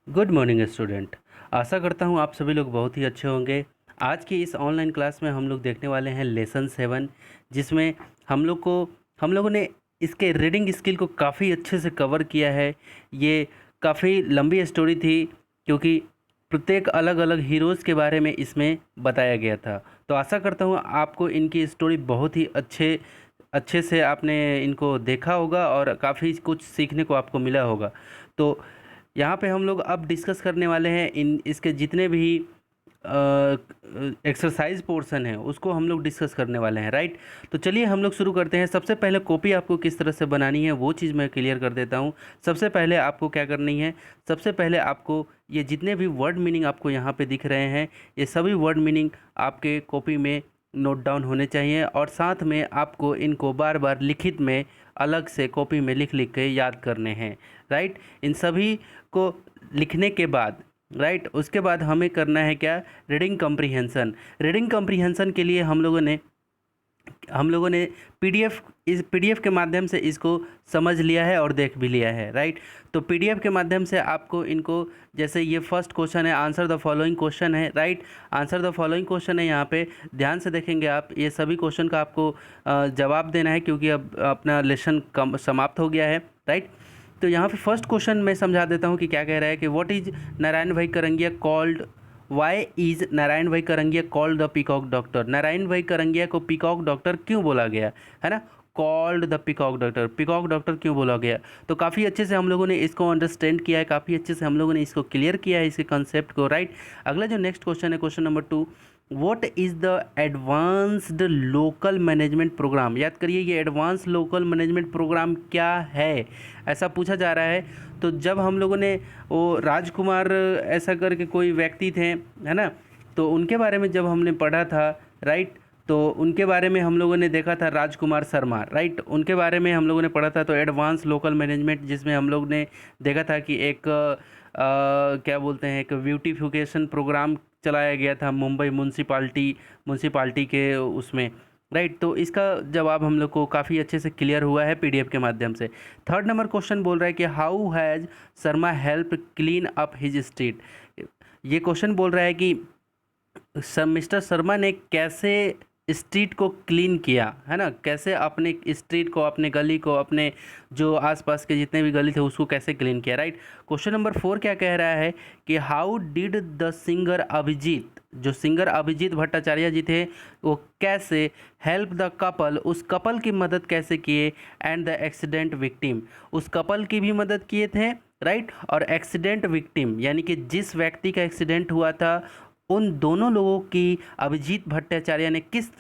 Good morning student. आशा करता हूँ आप सभी लोग बहुत ही अच्छे होंगे। आज की इस ऑनलाइन क्लास में हम लोग देखने वाले हैं लेसन 7, जिसमें हम लोगों ने इसके रीडिंग स्किल को काफ़ी अच्छे से कवर किया है। ये काफ़ी लंबी स्टोरी थी, क्योंकि प्रत्येक अलग अलग हीरोज़ के बारे में इसमें बताया गया था। तो आशा करता हूँ आपको इनकी स्टोरी बहुत ही अच्छे अच्छे से आपने इनको देखा होगा और काफ़ी कुछ सीखने को आपको मिला होगा। तो यहाँ पे हम लोग अब डिस्कस करने वाले हैं इन इसके जितने भी एक्सरसाइज पोर्शन है उसको हम लोग डिस्कस करने वाले हैं, राइट। तो चलिए हम लोग शुरू करते हैं। सबसे पहले कॉपी आपको किस तरह से बनानी है वो चीज़ मैं क्लियर कर देता हूँ। सबसे पहले आपको क्या करनी है, सबसे पहले आपको ये जितने भी वर्ड मीनिंग आपको यहाँ पे दिख रहे हैं, ये सभी वर्ड मीनिंग आपके कॉपी में नोट डाउन होने चाहिए, और साथ में आपको इनको बार बार लिखित में अलग से कॉपी में लिख लिख के याद करने हैं, राइट। इन सभी को लिखने के बाद, राइट, उसके बाद हमें करना है क्या, रीडिंग कम्प्रीहेंसन। रीडिंग कम्प्रीहेंसन के लिए हम लोगों ने पीडीएफ के माध्यम से इसको समझ लिया है और देख भी लिया है, राइट। तो पीडीएफ के माध्यम से आपको इनको, जैसे ये फर्स्ट क्वेश्चन है, आंसर द फॉलोइंग क्वेश्चन है, right. Answer the following question है, यहाँ पे ध्यान से देखेंगे आप, ये सभी क्वेश्चन का आपको जवाब देना है, क्योंकि अब अपना लेसन कम समाप्त हो गया है, राइट। तो यहाँ पे फर्स्ट क्वेश्चन मैं समझा देता हूँ कि क्या कह रहा है कि what is Narayan bhai Karangia called, why is Narayan bhai Karangia called the peacock doctor. Narayan bhai Karangia को पीकॉक डॉक्टर क्यों बोला गया है ना, called the peacock doctor, peacock doctor क्यों बोला गया। तो काफ़ी अच्छे से हम लोगों ने इसको अंडरस्टैंड किया है, काफ़ी अच्छे से हम लोगों ने इसको क्लियर किया है, इसके कंसेप्ट को, राइट। अगला जो नेक्स्ट क्वेश्चन है, question number 2, what is the advanced local management program. याद करिए, ये एडवांस लोकल मैनेजमेंट प्रोग्राम क्या है, ऐसा पूछा जा रहा है। तो जब हम लोगों ने वो राजकुमार ऐसा करके कोई व्यक्ति थे, है ना, तो उनके बारे में जब हमने पढ़ा था, राइट, तो उनके बारे में हम लोगों ने देखा था, राजकुमार शर्मा, राइट, उनके बारे में हम लोगों ने पढ़ा था। तो एडवांस लोकल मैनेजमेंट, जिसमें हम लोग ने देखा था कि एक क्या बोलते हैं, एक ब्यूटिफिकेशन प्रोग्राम चलाया गया था मुंबई म्यूनसिपाल्टी के उसमें, राइट। तो इसका जवाब हम लोग को काफ़ी अच्छे से क्लियर हुआ है पीडीएफ के माध्यम से। थर्ड नंबर क्वेश्चन बोल रहा है कि how has Sharma help clean up his street. ये क्वेश्चन बोल रहा है कि मिस्टर शर्मा ने कैसे स्ट्रीट को क्लीन किया, है ना, कैसे अपने स्ट्रीट को, अपने गली को, अपने जो आसपास के जितने भी गली थे उसको कैसे क्लीन किया, राइट। क्वेश्चन नंबर 4 क्या कह रहा है कि how did the singer Abhijeet, जो सिंगर अभिजीत भट्टाचार्य जी थे, वो कैसे हेल्प द कपल, उस कपल की मदद कैसे किए, एंड द एक्सीडेंट विक्टिम, उस कपल की भी मदद किए थे, राइट। और एक्सीडेंट विक्टिम यानी कि जिस व्यक्ति का एक्सीडेंट हुआ था, उन दोनों लोगों की अभिजीत भट्टाचार्य ने किस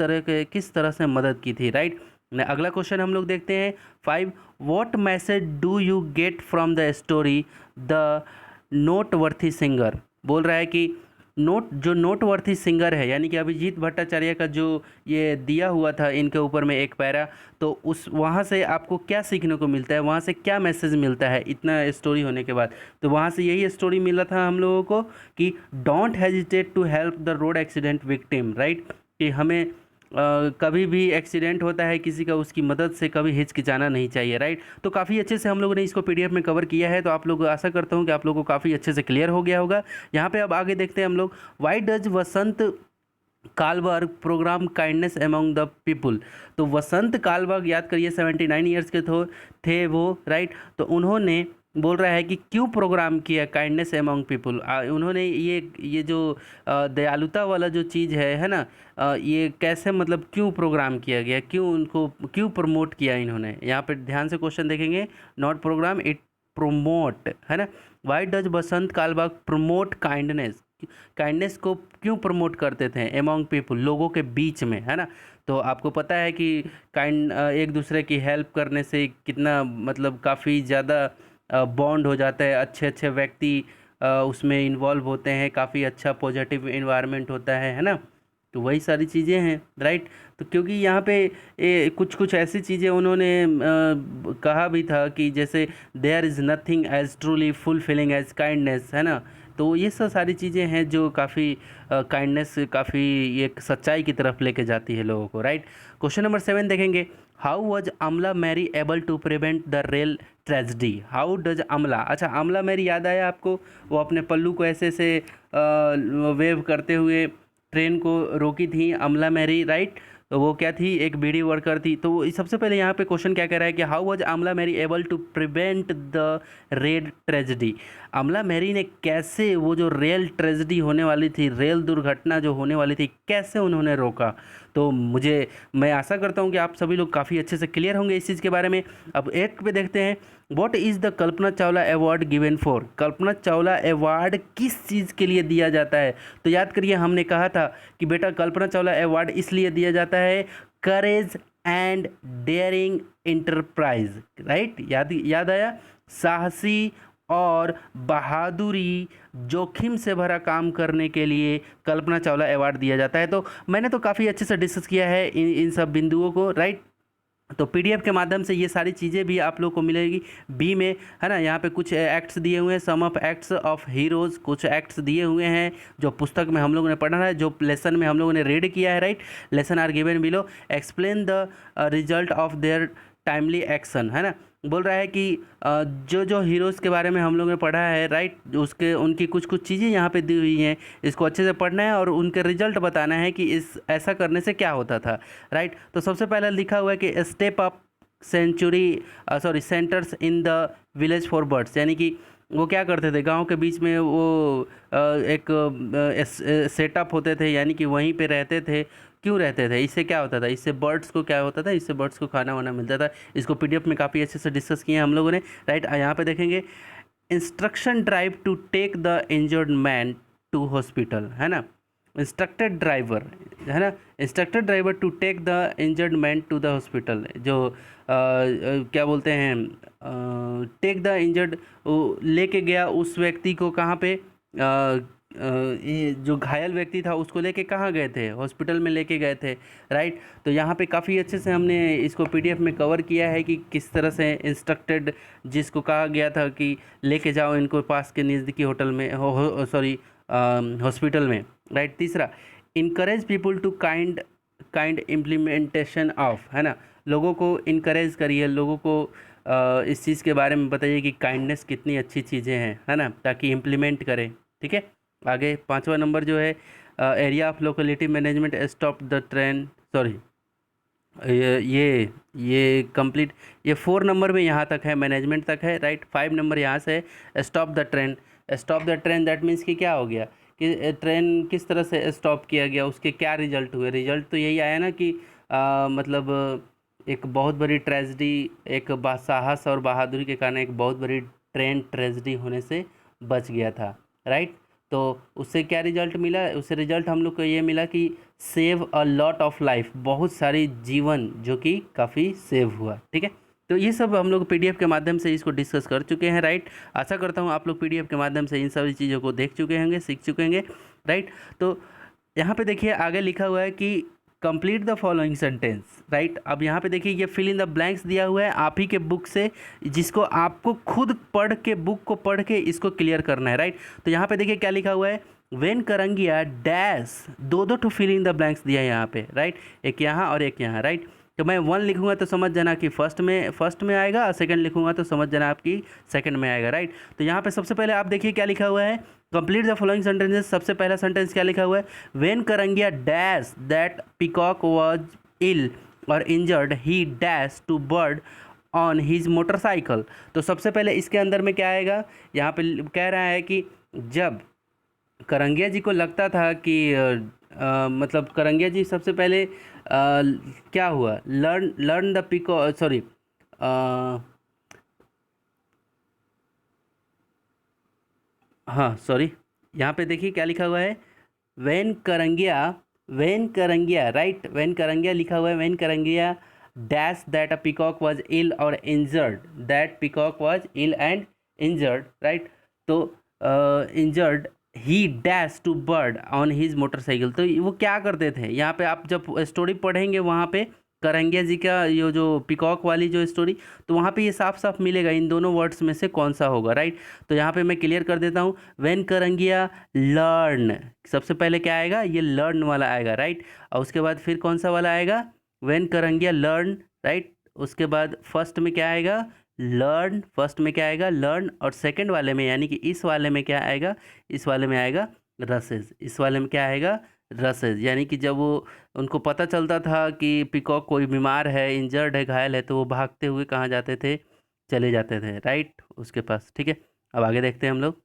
तरह से मदद की थी, राइट। अगला क्वेश्चन हम लोग देखते हैं 5, what message do you get from the story the noteworthy singer. बोल रहा है कि जो नोटवर्थी सिंगर है, यानी कि अभिजीत भट्टाचार्य का जो ये दिया हुआ था इनके ऊपर में एक पैरा, तो उस वहाँ से आपको क्या सीखने को मिलता है, वहाँ से क्या मैसेज मिलता है इतना स्टोरी होने के बाद। तो वहाँ से यही स्टोरी मिला था हम लोगों को कि don't hesitate to help the road accident victim, right, कि हमें कभी भी एक्सीडेंट होता है किसी का, उसकी मदद से कभी हिचकिचाना नहीं चाहिए, राइट। तो काफ़ी अच्छे से हम लोगों ने इसको पीडीएफ में कवर किया है। तो आप लोग, आशा करता हूँ कि आप लोगों को काफ़ी अच्छे से क्लियर हो गया होगा। यहाँ पे अब आगे देखते हैं हम लोग, why does Vasant Kalberg program kindness among the people. तो वसंत कालबर्ग, याद करिए, 79 ईयर्स के थे वो, राइट। तो उन्होंने बोल रहा है कि क्यों प्रोग्राम किया काइंडनेस एमंग पीपुल। उन्होंने ये जो दयालुता वाला जो चीज़ है ना, ये कैसे, मतलब क्यों प्रोग्राम किया गया, क्यों प्रमोट किया इन्होंने। यहाँ पे ध्यान से क्वेश्चन देखेंगे, नॉट प्रोग्राम, इट प्रोमोट, है ना। Why does Basant Kalberg promote kindness, kindness को क्यों प्रमोट करते थे एमॉन्ग पीपुल, लोगों के बीच में, है ना। तो आपको पता है कि एक दूसरे की हेल्प करने से कितना, मतलब काफ़ी ज़्यादा बॉन्ड हो जाता है, अच्छे अच्छे व्यक्ति उसमें इन्वॉल्व होते हैं, काफ़ी अच्छा पॉजिटिव इन्वायरमेंट होता है ना। तो वही सारी चीज़ें हैं, राइट। तो क्योंकि यहाँ पे कुछ कुछ ऐसी चीज़ें उन्होंने कहा भी था कि जैसे there is nothing as truly fulfilling as kindness, है ना। तो ये सब सारी चीज़ें हैं जो काफ़ी काइंडनेस, काफ़ी एक सच्चाई की तरफ लेके जाती है लोगों को, राइट। क्वेश्चन नंबर 7 देखेंगे, how was Amala Mary able to prevent the rail tragedy. How does Amala, अच्छा अमला मेरी याद आया आपको, वो अपने पल्लू को ऐसे ऐसे वेव करते हुए ट्रेन को रोकी थी अमला मैरी, राइट। तो वो क्या थी, एक बीड़ी वर्कर थी। तो सबसे पहले यहाँ पे क्वेश्चन क्या कह रहा है कि how was Amala Mary able to prevent the rail tragedy. Amala Mary ने कैसे वो जो रेल ट्रेजिडी होने वाली थी, रेल दुर्घटना जो होने वाली थी, कैसे उन्होंने रोका। तो मैं आशा करता हूँ कि आप सभी लोग काफ़ी अच्छे से क्लियर होंगे इस चीज़ के बारे में। अब एक पे देखते हैं, what is the Kalpana Chawla award given for. Kalpana Chawla award किस चीज़ के लिए दिया जाता है। तो याद करिए, हमने कहा था कि बेटा कल्पना चावला अवार्ड इसलिए दिया जाता है, courage and daring enterprise, right. याद आया, साहसी और बहादुरी, जोखिम से भरा काम करने के लिए कल्पना चावला अवार्ड दिया जाता है। तो मैंने तो काफ़ी अच्छे से डिस्कस किया है इन सब बिंदुओं को, राइट। तो पीडीएफ के माध्यम से ये सारी चीज़ें भी आप लोग को मिलेगी बी में, है ना। यहाँ पे कुछ एक्ट्स दिए हुए हैं, सम ऑफ एक्ट्स ऑफ हीरोज़, कुछ एक्ट्स दिए हुए हैं जो पुस्तक में हम लोगों ने पढ़ा है, जो लेसन में हम लोगों ने रीड किया है, right. Lesson are given below, explain the result of their timely action, है ना। बोल रहा है कि जो जो हीरोज़ के बारे में हम लोगों ने पढ़ा है, राइट, उसके उनकी कुछ कुछ चीज़ें यहाँ पे दी हुई हैं, इसको अच्छे से पढ़ना है और उनके रिजल्ट बताना है कि इस ऐसा करने से क्या होता था, राइट। तो सबसे पहले लिखा हुआ है कि step up centres in the village for birds, यानी कि वो क्या करते थे, गांव के बीच में वो एक सेटअप होते थे, यानी कि वहीं पे रहते थे। क्यों रहते थे, इससे क्या होता था, इससे बर्ड्स को क्या होता था, इससे बर्ड्स को खाना वाना मिलता था। इसको पीडीएफ में काफ़ी अच्छे से डिस्कस किए हैं हम लोगों ने, राइट। यहाँ पे देखेंगे, instruction drive to take the injured man to hospital, है ना। इंस्ट्रक्टेड ड्राइवर, है ना, instructed driver to take the injured man to the hospital, जो क्या बोलते हैं, टेक द इंजर्ड, लेके गया उस व्यक्ति को कहाँ पे, ये जो घायल व्यक्ति था उसको लेके कहाँ गए थे, हॉस्पिटल में लेके गए थे, राइट। तो यहाँ पे काफ़ी अच्छे से हमने इसको पीडीएफ में कवर किया है कि किस तरह से इंस्ट्रक्टेड, जिसको कहा गया था कि लेके जाओ इनको पास के नज़दीकी होटल में, हॉस्पिटल में, राइट। तीसरा, encourage people to kind implementation of, है ना, लोगों को इनकरेज करिए, लोगों को इस चीज़ के बारे में बताइए कि काइंडनेस कितनी अच्छी चीज़ें हैं, है ना, ताकि इम्प्लीमेंट करें, ठीक है। आगे 5वां नंबर जो है, area of locality management, stop the train, sorry ये कंप्लीट, ये 4 नंबर में यहाँ तक है, मैनेजमेंट तक है, राइट। 5 नंबर यहाँ से stop the train. Stop the train that means कि क्या हो गया, कि ट्रेन किस तरह से स्टॉप किया गया, उसके क्या रिजल्ट हुए। रिजल्ट तो यही आया ना कि मतलब एक बहुत बड़ी ट्रेजिडी, एक साहस और बहादुरी के कारण एक बहुत बड़ी ट्रेन ट्रेजिडी होने से बच गया था, राइट। तो उससे क्या रिजल्ट मिला, उससे रिजल्ट हम लोग को ये मिला कि save a lot of life, बहुत सारी जीवन जो कि काफ़ी सेव हुआ, ठीक है। तो ये सब हम लोग पीडीएफ के माध्यम से इसको डिस्कस कर चुके हैं, राइट। आशा करता हूँ आप लोग पीडीएफ के माध्यम से इन सभी चीज़ों को देख चुके होंगे, सीख चुके होंगे, राइट। तो यहाँ पे देखिए आगे लिखा हुआ है कि complete the following sentence, right. अब यहाँ पे देखिए ये फिल इन द ब्लैंक्स दिया हुआ है आप ही के बुक से, जिसको आपको खुद पढ़ के, बुक को पढ़ के इसको क्लियर करना है, राइट। तो यहाँ पे देखिए क्या लिखा हुआ है, वेन करंगिया डैश, दो to fill in the blanks दिया है यहाँ पे, राइट, एक यहाँ और एक यहाँ, राइट। तो मैं 1 लिखूंगा तो समझ जाना कि फर्स्ट में आएगा, और सेकंड लिखूंगा तो समझ जाना आपकी सेकंड में आएगा, राइट। तो यहाँ पे सबसे पहले आप देखिए क्या लिखा हुआ है, कंप्लीट द फॉलोइंग सेंटेंसेस। सबसे पहला सेंटेंस क्या लिखा हुआ है, when Karangia dash that peacock was ill और injured he dash to bird on his motorcycle. तो सबसे पहले इसके अंदर में क्या आएगा, यहाँ पे कह रहा है कि जब करंगिया जी को लगता था कि मतलब करंगिया जी सबसे पहले क्या हुआ, लर्न द पिको, सॉरी हाँ सॉरी, यहाँ पे देखिए क्या लिखा हुआ है, when Karangia, right, when Karangia लिखा हुआ है, when Karangia dash that a peacock was ill और injured, that peacock was ill and injured, right. तो injured he dash to bird on his motorcycle. तो वो क्या करते थे, यहाँ पे आप जब स्टोरी पढ़ेंगे वहाँ पे करंगिया जी का ये जो पिकॉक वाली जो स्टोरी, तो वहाँ पे ये साफ साफ मिलेगा इन दोनों वर्ड्स में से कौन सा होगा, राइट। तो यहाँ पे मैं क्लियर कर देता हूँ, व्हेन करंगिया लर्न, सबसे पहले क्या आएगा, ये लर्न वाला आएगा, राइट। और उसके बाद फिर कौन सा वाला आएगा, व्हेन करंगिया लर्न, राइट। उसके बाद फर्स्ट में क्या आएगा, लर्न, फर्स्ट में क्या आएगा लर्न, और सेकंड वाले में यानी कि इस वाले में क्या आएगा, इस वाले में आएगा रसेस, इस वाले में क्या आएगा रसेस, यानी कि जब वो उनको पता चलता था कि पीकॉक कोई बीमार है, इंजर्ड है, घायल है, तो वो भागते हुए कहाँ जाते थे, चले जाते थे राइट उसके पास। ठीक है, अब आगे देखते हैं हम लोग।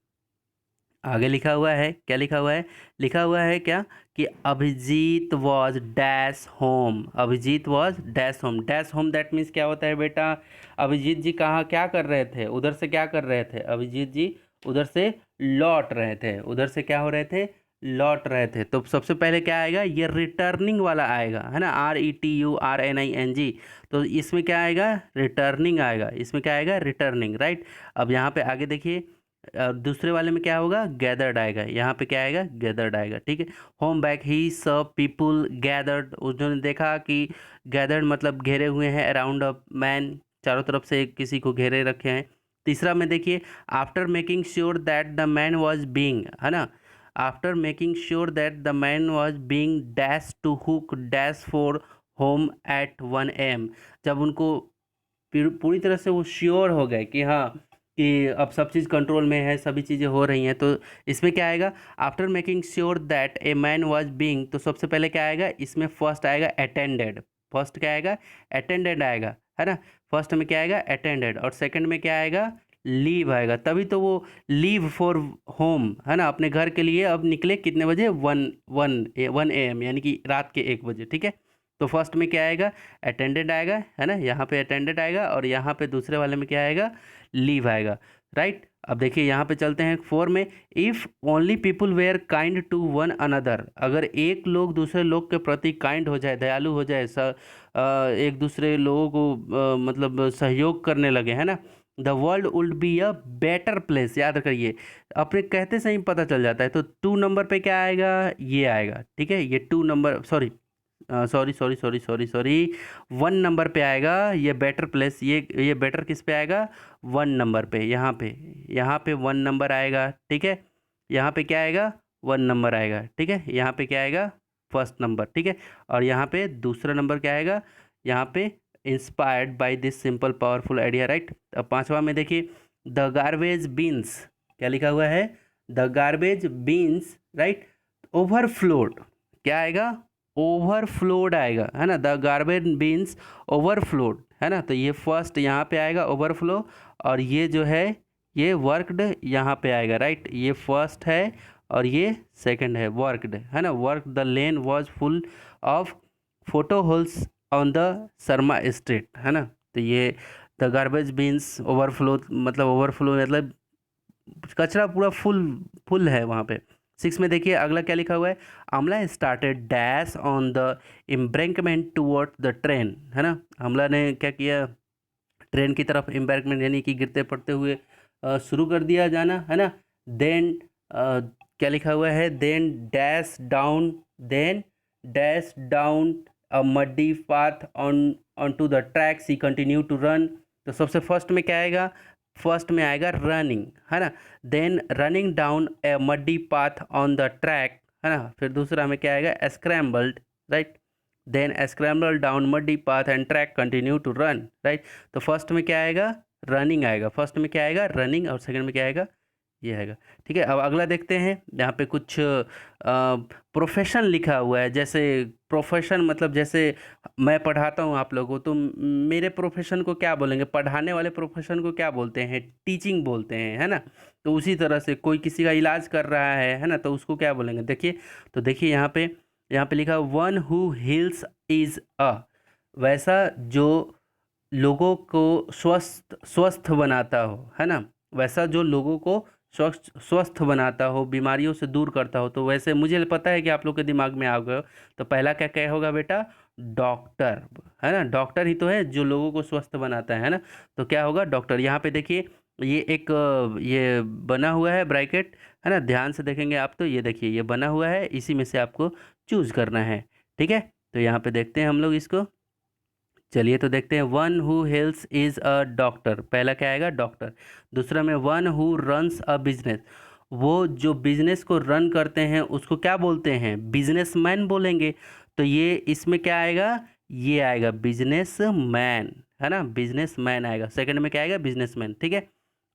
आगे लिखा हुआ है, क्या लिखा हुआ है, लिखा हुआ है क्या कि Abhijeet was dash home, Abhijeet was dash home, dash home that means क्या होता है बेटा, अभिजीत जी कहाँ क्या कर रहे थे, उधर से क्या कर रहे थे, अभिजीत जी उधर से लौट रहे थे, उधर से क्या हो रहे थे, लौट रहे थे। तो सबसे पहले क्या आएगा, ये रिटर्निंग वाला आएगा, है ना, RETURNING, तो इसमें क्या आएगा, रिटर्निंग आएगा, इसमें क्या आएगा, रिटर्निंग राइट। अब यहाँ पे आगे देखिए, दूसरे वाले में क्या होगा, गैदर्ड आएगा, यहाँ पे क्या आएगा, गैदर्ड आएगा। ठीक है, होम बैक ही सब पीपुल गैदर्ड, उन्होंने देखा कि गैदर्ड मतलब घेरे हुए हैं, अराउंड अ मैन, चारों तरफ से किसी को घेरे रखे हैं। तीसरा में देखिए, after making sure that the man was being, है ना, after making sure that the man was being dash to hook dash for home at 1 AM, जब उनको पूरी तरह से वो श्योर हो गए कि हाँ कि अब सब चीज़ कंट्रोल में है, सभी चीज़ें हो रही हैं, तो इसमें क्या आएगा, after making sure that a man was being, तो सबसे पहले क्या आएगा, इसमें फर्स्ट आएगा अटेंडेड, फर्स्ट क्या आएगा, अटेंडेड आएगा, है ना, फर्स्ट में क्या आएगा अटेंडेड, और सेकंड में क्या आएगा, लीव आएगा, तभी तो वो लीव फॉर होम, है ना, अपने घर के लिए अब निकले कितने बजे, 1 AM, यानी कि रात के 1 बजे। ठीक है, तो फर्स्ट में क्या आएगा, अटेंडेड आएगा, है ना, यहाँ पे अटेंडेड आएगा, और यहाँ पे दूसरे वाले में क्या आएगा, लीव आएगा राइट। अब देखिए यहाँ पे चलते हैं 4 में, if only people were kind to one another, अगर एक लोग दूसरे लोग के प्रति काइंड हो जाए, दयालु हो जाए, एक दूसरे लोगों को मतलब सहयोग करने लगे, है ना, the world would be a better place, याद करिए, अपने कहते से ही पता चल जाता है। तो 2 नंबर पे क्या आएगा, ये आएगा। ठीक है, ये 2 number, sorry sorry sorry sorry sorry sorry 1 number पे आएगा ये बेटर प्लेस, ये बेटर किस पे आएगा, 1 नंबर पे, यहाँ पे 1 नंबर आएगा। ठीक है, यहाँ पे क्या आएगा, 1 नंबर आएगा। ठीक है, यहाँ पे क्या आएगा, फर्स्ट नंबर। ठीक है, और यहाँ पे दूसरा नंबर क्या आएगा, यहाँ पे inspired by this simple powerful idea right. अब 5वां में देखिए, द गार्बेज बीन्स, क्या लिखा हुआ है, the garbage beans right overflowed, क्या आएगा, ओवरफ्लोड आएगा, है ना, द गार्बेज बीन्स ओवरफ्लोड, है ना, तो ये फर्स्ट यहाँ पे आएगा ओवरफ्लो, और ये जो है ये वर्कड यहाँ पे आएगा राइट, ये फर्स्ट है और ये सेकंड है वर्कड, है ना, work the lane was full of photo holes on the Sharma street, है ना, तो ये द गार्बेज बीन्स ओवरफ्लो मतलब कचरा पूरा फुल फुल है वहाँ पे। 6 में देखिए अगला क्या लिखा हुआ है, Amla started dash on the embankment toward the train, है ना, आमला ने क्या किया, ट्रेन की तरफ एम्ब्रैंकमेंट यानी कि गिरते पड़ते हुए शुरू कर दिया जाना, है ना। देन क्या लिखा हुआ है, then dash down a muddy path on to the tracks he continue to run, तो सबसे फर्स्ट में क्या आएगा, फर्स्ट में आएगा रनिंग, है ना, then running down a muddy path on the track, है ना, फिर दूसरा में क्या आएगा, scrambled right, then scramble down muddy path and track continue to run right. तो फर्स्ट में क्या आएगा, रनिंग आएगा, फर्स्ट में क्या आएगा, रनिंग, और सेकंड में क्या आएगा, ये आएगा। ठीक है, अब अगला देखते हैं, यहाँ पे कुछ प्रोफेशन लिखा हुआ है, जैसे प्रोफेशन मतलब जैसे मैं पढ़ाता हूँ आप लोगों को, तो मेरे प्रोफेशन को क्या बोलेंगे, पढ़ाने वाले प्रोफेशन को क्या बोलते हैं, टीचिंग बोलते हैं, है ना। तो उसी तरह से कोई किसी का इलाज कर रहा है ना, तो उसको क्या बोलेंगे, देखिए, तो देखिए यहाँ पे लिखा one who heels is a, वैसा जो लोगों को स्वस्थ बनाता हो, है ना, वैसा जो लोगों को स्वस्थ बनाता हो, बीमारियों से दूर करता हो। तो वैसे मुझे पता है कि आप लोग के दिमाग में आ गए हो, तो पहला क्या क्या होगा बेटा, डॉक्टर, है ना, डॉक्टर ही तो है जो लोगों को स्वस्थ बनाता है ना, तो क्या होगा, डॉक्टर। यहाँ पे देखिए ये एक ये बना हुआ है ब्रैकेट, है ना, ध्यान से देखेंगे आप तो ये देखिए ये बना हुआ है, इसी में से आपको चूज करना है। ठीक है, तो यहाँ पे देखते हैं हम लोग इसको, चलिए तो देखते हैं, one who heals is a doctor, पहला क्या आएगा, डॉक्टर। दूसरा में one who runs a business, वो जो बिजनेस को रन करते हैं उसको क्या बोलते हैं, बिजनेसमैन बोलेंगे। तो ये इसमें क्या आएगा, ये आएगा बिजनेसमैन, है ना, बिजनेसमैन आएगा, सेकंड में क्या आएगा, बिजनेसमैन। ठीक है,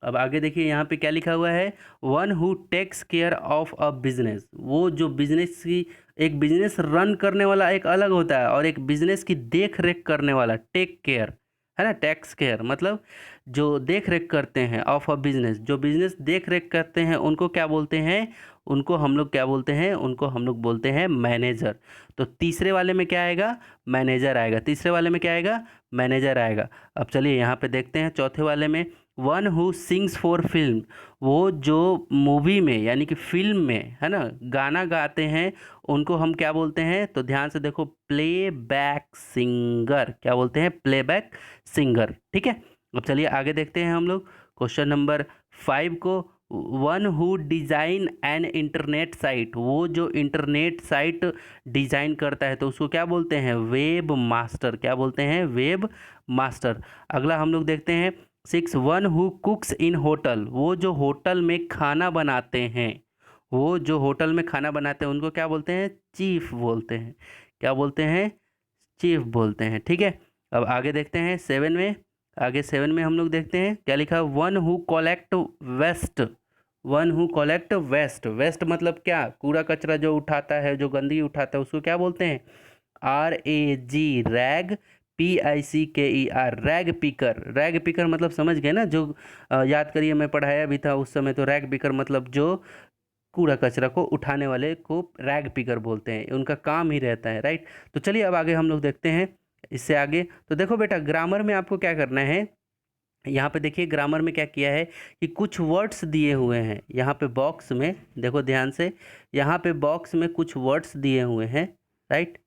अब आगे देखिए यहाँ पे क्या लिखा हुआ है, one who takes care of a business, वो जो बिजनेस की, एक बिजनेस रन करने वाला एक अलग होता है और एक बिजनेस की देख रेख करने वाला, टेक केयर, है ना, टैक्स केयर मतलब जो देख रेख करते हैं ऑफ अ बिजनेस, जो बिजनेस देख रेख करते हैं उनको क्या बोलते हैं, उनको हम लोग क्या बोलते हैं, उनको हम लोग बोलते हैं मैनेजर। तो तीसरे वाले में क्या आएगा, मैनेजर आएगा, तीसरे वाले में क्या आएगा, मैनेजर आएगा। अब चलिए यहाँ पे देखते हैं चौथे वाले में, one who sings for film, वो जो मूवी में यानी कि फिल्म में, है ना, गाना गाते हैं उनको हम क्या बोलते हैं, तो ध्यान से देखो, प्लेबैक सिंगर, क्या बोलते हैं, प्लेबैक सिंगर। ठीक है, अब चलिए आगे देखते हैं हम लोग क्वेश्चन नंबर 5 को, one who design an internet site, वो जो इंटरनेट साइट डिज़ाइन करता है तो उसको क्या बोलते हैं, वेब मास्टर, क्या बोलते हैं, वेब मास्टर। अगला हम लोग देखते हैं 6, वन हु कुक्स इन होटल, वो जो होटल में खाना बनाते हैं, वो जो होटल में खाना बनाते हैं उनको क्या बोलते हैं, चीफ बोलते हैं, क्या बोलते हैं, चीफ बोलते हैं। ठीक है, अब आगे देखते हैं 7 में, आगे 7 में हम लोग देखते हैं क्या लिखा है, one who collect waste, one who collect waste, waste मतलब क्या, कूड़ा कचरा जो उठाता है, जो गंदगी उठाता है उसको क्या बोलते हैं, RAG, rag, PICKER, rag picker, rag picker मतलब समझ गए ना, जो याद करिए मैं पढ़ाया भी था उस समय, तो रैग पिकर मतलब जो कूड़ा कचरा को उठाने वाले को रैग पिकर बोलते हैं, उनका काम ही रहता है, राइट। तो चलिए अब आगे हम लोग देखते हैं, इससे आगे तो देखो बेटा, ग्रामर में आपको क्या करना है, यहाँ पे देखिए ग्रामर में क्या किया है कि कुछ वर्ड्स दिए हुए हैं, यहाँ पे बॉक्स में देखो ध्यान से, यहाँ पे बॉक्स में कुछ वर्ड्स दिए हुए हैं, राइट,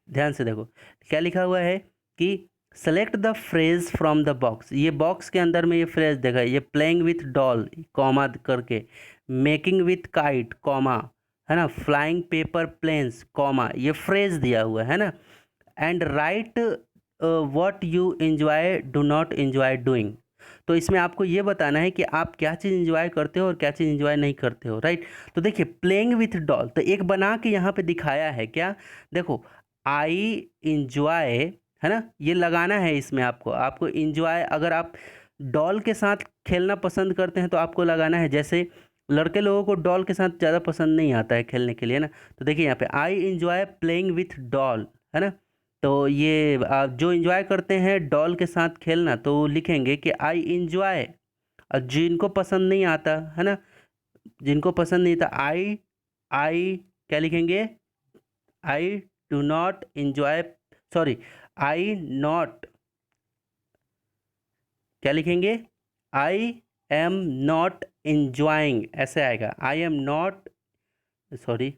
ध्यान से देखो क्या लिखा हुआ है कि select the phrase from the box, ये बॉक्स के अंदर में ये फ्रेज देखा, ये प्लेइंग विथ डॉल कॉमा करके, मेकिंग विथ काइट कॉमा, है ना, फ्लाइंग पेपर प्लेन्स कॉमा, ये फ्रेज दिया हुआ है ना, and right what you enjoy do not enjoy doing, तो इसमें आपको ये बताना है कि आप क्या चीज़ एंजॉय करते हो और क्या चीज़ एंजॉय नहीं करते हो, राइट। तो देखिए प्लेइंग विथ डॉल, तो एक बना के यहाँ पे दिखाया है क्या, देखो आई इंजॉय, है ना, ये लगाना है इसमें, आपको आपको इंजॉय, अगर आप डॉल के साथ खेलना पसंद करते हैं तो आपको लगाना है, जैसे लड़के लोगों को डॉल के साथ ज़्यादा पसंद नहीं आता है खेलने के लिए ना, तो देखिए यहाँ पे आई इंजॉय प्लेइंग विथ डॉल, है ना, तो ये आप जो इंजॉय करते हैं डॉल के साथ खेलना तो लिखेंगे कि आई इंजॉय, और जिनको पसंद नहीं आता है ना, जिनको पसंद नहीं था, आई आई क्या लिखेंगे, आई do not enjoy, sorry, I not, क्या लिखेंगे, आई एम नॉट इंजॉइंग, ऐसे आएगा, आई एम नॉट, सॉरी,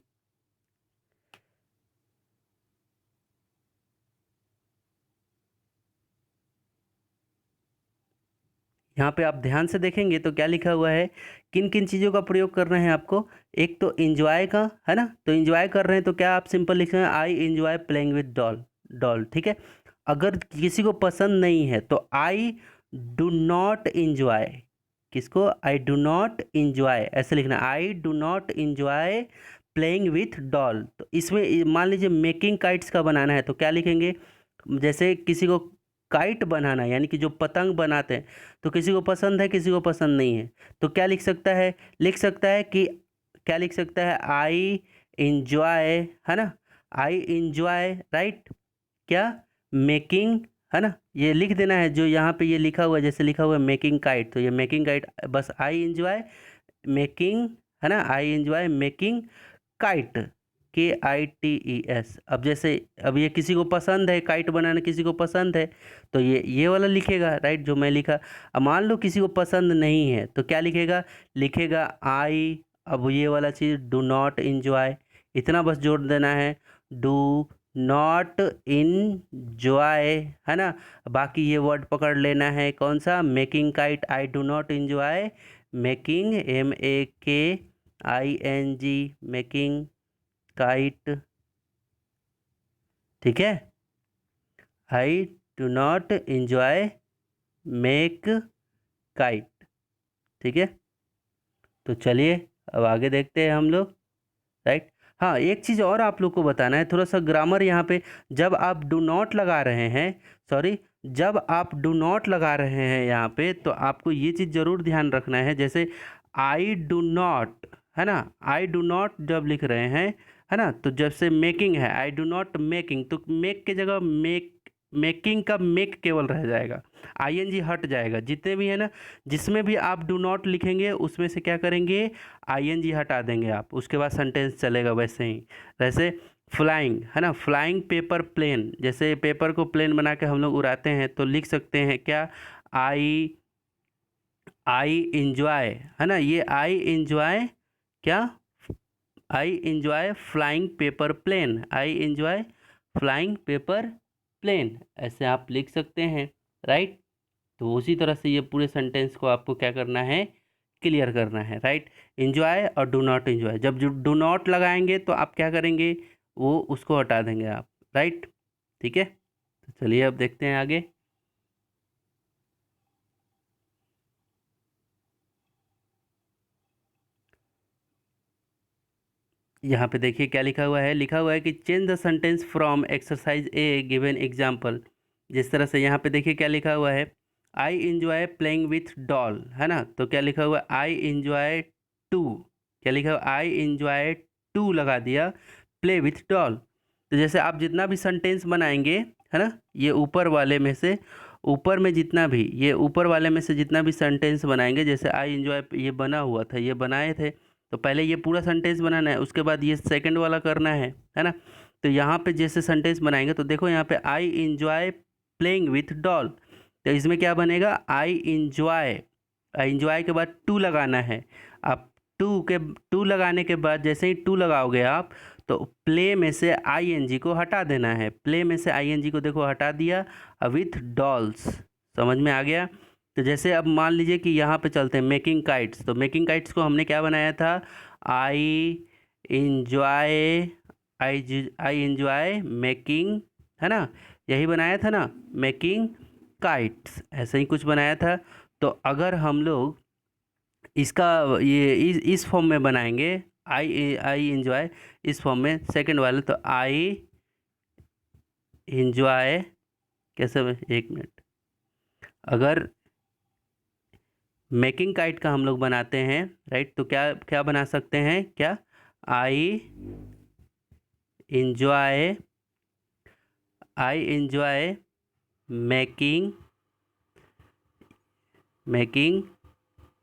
यहाँ पे आप ध्यान से देखेंगे तो क्या लिखा हुआ है, किन किन चीज़ों का प्रयोग कर रहे हैं आपको, एक तो इंजॉय का, है ना, तो इंजॉय कर रहे हैं तो क्या आप सिंपल लिख रहे हैं, आई enjoy playing with doll, doll, ठीक है। अगर किसी को पसंद नहीं है तो आई डू नॉट इंजॉय, किसको, आई डू नॉट इंजॉय, ऐसे लिखना, आई do not enjoy playing with doll. तो इसमें मान लीजिए मेकिंग काइट्स का बनाना है तो क्या लिखेंगे, जैसे किसी को काइट बनाना यानी कि जो पतंग बनाते हैं, तो किसी को पसंद है किसी को पसंद नहीं है, तो क्या लिख सकता है, लिख सकता है कि, क्या लिख सकता है, आई इंजॉय, है ना, आई इंजॉय, राइट, क्या, मेकिंग, है ना, ये लिख देना है, जो यहाँ पे ये लिखा हुआ है, जैसे लिखा हुआ है मेकिंग काइट, तो ये मेकिंग काइट, बस आई इंजॉय मेकिंग, है ना, I enjoy making kite, KITES। अब जैसे, अब ये किसी को पसंद है काइट बनाना, किसी को पसंद है तो ये वाला लिखेगा, राइट, जो मैं लिखा। अब मान लो किसी को पसंद नहीं है तो क्या लिखेगा, लिखेगा आई, अब ये वाला चीज़ डू नॉट इंजॉय, इतना बस जोड़ देना है, डू नॉट इंजॉय, है ना, बाकी ये वर्ड पकड़ लेना है, कौन सा, making kite, I do not enjoy making, MAKING making kite, ठीक है, I do not enjoy make kite, ठीक है। तो चलिए अब आगे देखते हैं हम लोग, राइट। हाँ, एक चीज़ और आप लोग को बताना है, थोड़ा सा ग्रामर यहाँ पे, जब आप डू नॉट लगा रहे हैं, सॉरी, जब आप डू नॉट लगा रहे हैं यहाँ पे, तो आपको ये चीज़ ज़रूर ध्यान रखना है। जैसे आई डू नॉट, है ना, आई डू नॉट जब लिख रहे हैं, है ना, तो जब से मेकिंग है, आई डू नॉट मेकिंग, तो मेक के जगह मेकिंग का मेक केवल रह जाएगा, आईएनजी हट जाएगा। जितने भी है ना, जिसमें भी आप डू नॉट लिखेंगे उसमें से क्या करेंगे, आईएनजी हटा देंगे आप, उसके बाद सेंटेंस चलेगा वैसे ही। जैसे फ्लाइंग, है ना, फ्लाइंग पेपर प्लेन, जैसे पेपर को प्लेन बना के हम लोग उड़ाते हैं, तो लिख सकते हैं क्या, आई आई इंजॉय, है ना, ये आई इंजॉय क्या, I enjoy flying paper plane, I enjoy flying paper plane, ऐसे आप लिख सकते हैं, राइट। तो उसी तरह से ये पूरे सेंटेंस को आपको क्या करना है, क्लियर करना है, राइट। इंजॉय और डू नॉट इंजॉय, जब जो डू नॉट लगाएंगे तो आप क्या करेंगे, वो उसको हटा देंगे आप, राइट। ठीक है, तो चलिए अब देखते हैं आगे। यहाँ पे देखिए क्या लिखा हुआ है, लिखा हुआ है कि change the sentence from exercise A given example. जिस तरह से यहाँ पे देखिए क्या लिखा हुआ है, आई इंजॉय प्लेइंग विथ डॉल, है ना, तो क्या लिखा हुआ है, आई इंजॉय टू, क्या लिखा हुआ, आई इंजॉय टू लगा दिया प्ले विथ डॉल। तो जैसे आप जितना भी सेंटेंस बनाएंगे, है ना, ये ऊपर वाले में से, ऊपर में जितना भी, ये ऊपर वाले में से जितना भी सेंटेंस बनाएंगे, जैसे आई इंजॉय ये बना हुआ था, ये बनाए थे, तो पहले ये पूरा सेंटेंस बनाना है, उसके बाद ये सेकंड वाला करना है ना। तो यहाँ पे जैसे सेंटेंस बनाएंगे, तो देखो यहाँ पे आई इंजॉय प्लेइंग विथ डॉल, तो इसमें क्या बनेगा, आई इंजॉय, आई इंजॉय के बाद टू लगाना है। आप टू लगाने के बाद जैसे ही टू लगाओगे आप, तो प्ले में से आईएनजी को हटा देना है, प्ले में से आईएनजी को देखो हटा दिया, विथ डॉल्स, समझ में आ गया। तो जैसे अब मान लीजिए कि यहाँ पे चलते हैं मेकिंग काइट्स, तो मेकिंग काइट्स को हमने क्या बनाया था, I enjoy, I enjoy making, है ना, यही बनाया था ना, मेकिंग काइट्स, ऐसे ही कुछ बनाया था। तो अगर हम लोग इसका ये इस फॉर्म में बनाएंगे, आई इंजॉय इस फॉर्म में, सेकंड वाले, तो आई इंजॉय कैसे, एक मिनट, अगर मेकिंग काइट का हम लोग बनाते हैं, राइट, तो क्या क्या बना सकते हैं, क्या, I enjoy, I enjoy making, making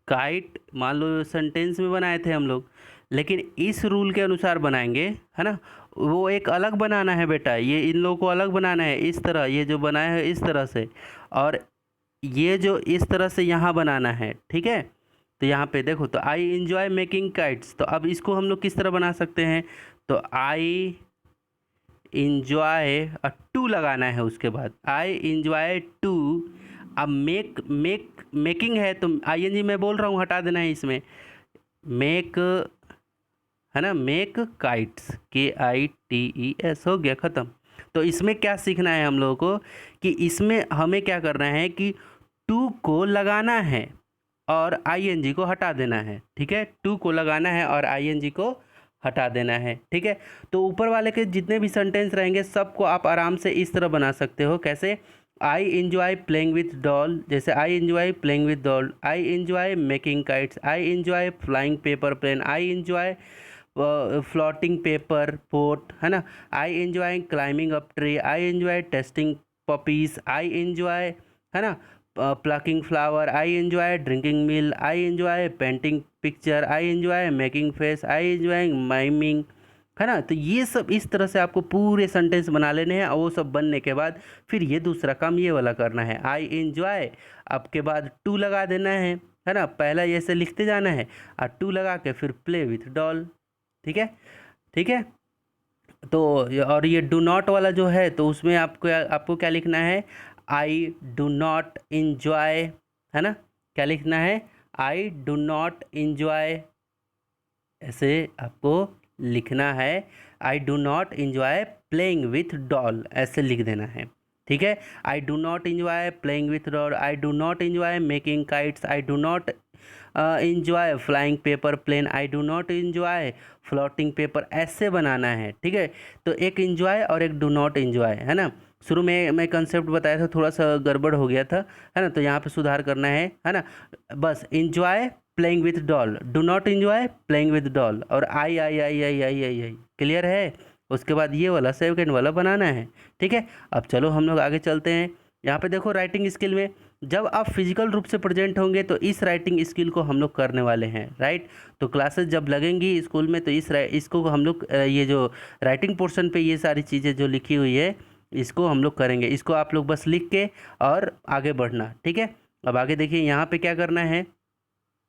kite, मान लो सेंटेंस में बनाए थे हम लोग, लेकिन इस रूल के अनुसार बनाएंगे, है ना, वो एक अलग बनाना है बेटा, ये इन लोगों को अलग बनाना है, इस तरह ये जो बनाया है इस तरह से, और ये जो इस तरह से यहाँ बनाना है, ठीक है। तो यहाँ पे देखो, तो आई इंजॉय मेकिंग काइट्स, तो अब इसको हम लोग किस तरह बना सकते हैं, तो आई इंजॉय टू लगाना है, उसके बाद आई इंजॉय टू, अब मेकिंग है, तो आईएनजी मैं बोल रहा हूँ हटा देना है इसमें, मेक, है ना, मेक काइट्स, KITES, हो गया ख़त्म। तो इसमें क्या सीखना है हम लोगों को, कि इसमें हमें क्या करना है कि टू को लगाना है और आईएनजी को हटा देना है, ठीक है, टू को लगाना है और आईएनजी को हटा देना है, ठीक है। तो ऊपर वाले के जितने भी सेंटेंस रहेंगे सबको आप आराम से इस तरह बना सकते हो, कैसे, I enjoy playing with doll, जैसे I enjoy playing with doll, I enjoy making kites, I enjoy flying paper plane, I enjoy floating paper boat, है ना, I enjoy climbing up tree, I enjoy tasting puppies, I enjoy, है ना, plucking flower, I enjoy drinking milk, I enjoy painting picture, I enjoy making face, I enjoy miming, है ना। तो ये सब इस तरह से आपको पूरे सेंटेंस बना लेने हैं, और वो सब बनने के बाद फिर ये दूसरा काम ये वाला करना है, आई इंजॉय, आपके बाद टू लगा देना है ना, पहला ऐसे लिखते जाना है और टू लगा के फिर प्ले विथ डॉल, ठीक है, ठीक है। तो और ये डू नॉट वाला जो है, तो उसमें आपको क्या लिखना है, आई डू नॉट इंजॉय, है ना, क्या लिखना है, आई डू नॉट इंजॉय, ऐसे आपको लिखना है, I do not enjoy playing with doll, ऐसे लिख देना है, ठीक है। I do not enjoy playing with doll, I do not enjoy making kites, I do not enjoy flying paper plane, I do not enjoy floating paper, ऐसे बनाना है, ठीक है। तो एक इंजॉय और एक डू नॉट इंजॉय, है ना, शुरू में मैं कंसेप्ट बताया था, थोड़ा सा गड़बड़ हो गया था, है ना, तो यहाँ पे सुधार करना है ना। बस enjoy playing with doll, do not enjoy playing with doll, और आई आई आई आई आई आई आई, क्लियर है। उसके बाद ये वाला सेकंड वाला बनाना है, ठीक है। अब चलो हम लोग आगे चलते हैं। यहाँ पे देखो राइटिंग स्किल में जब आप फिजिकल रूप से प्रेजेंट होंगे तो इस राइटिंग स्किल को हम लोग करने वाले हैं, राइट। तो क्लासेस जब लगेंगी स्कूल में तो इसको हम लोग ये जो राइटिंग पोर्शन पे ये सारी चीज़ें जो लिखी हुई है इसको हम लोग करेंगे। इसको आप लोग बस लिख के और आगे बढ़ना, ठीक है। अब आगे देखिए यहाँ पे क्या करना है,